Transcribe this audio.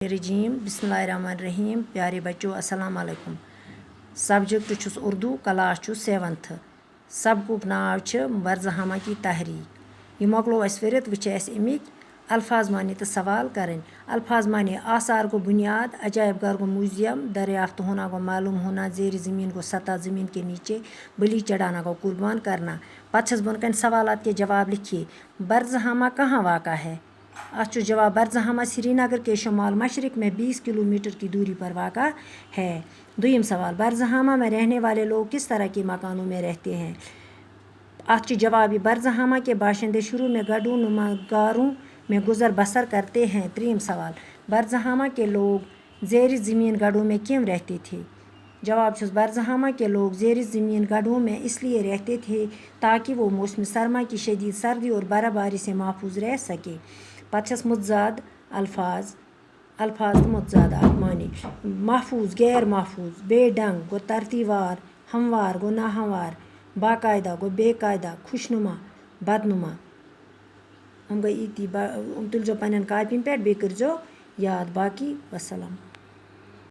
रजीम बिस्मिल्लाहिर्रहमानिर्रहीम। प्यारे बच्चों अस्सलाम वालेकुम। सब्जेक्ट छुस उर्दू, क्लास छु 7th। सबकुक नाव छ बरजहामा की तहरीक। यह मकलो अस वरित वह अमिक अल्फाज माने तो सवाल करें। अल्फाज माने आसार गो बुनियाद, अजायब घर गो म्यूजियम, दरियाफ्त होना गो मालूम होना, जेर ज़मीन गो सतह ज़मीन के नीचे, बलि चढ़ाना गो कुर्बान करना। पत बन कन सवालात के जवाब लिखिए। बरजहामा कहाँ वाक़ा है? अच्छु जवाब, बरजहामा श्रीनगर के शुमाल मशरक़ में 20 किलोमीटर की दूरी पर वाक़ा है। दुयम सवाल, बरजहामा में रहने वाले लोग किस तरह के मकानों में रहते हैं? अच्छु जवाब, बरजहामा के बाशिंदे शुरू में गड्ढों नुमा गारों में गुजर बसर करते हैं। त्रीम सवाल, बरजहामा के लोग ज़ेर ज़मीन गड्ढों में क्यों रहते थे? जवाब छुस, बरजहामा के लोग ज़ेर ज़मीन गड्ढों में इसलिए रहते थे ताकि वो मौसम सरमा की शदीद सर्दी और बर्फ़बारी से महफूज रह सके। पछस मुतज़ाद अल्फाज मुतज़ाद माने महफूज, गैर महफूज, बेढंग गो तरतीवार, हमवार गो नाहमवार, बाकायदा गो बेकायदा, खुशनुमा बदनुमा। हम गई इती तुल जो पन्न कापी पे बे कर जो याद। बाकी वसलम।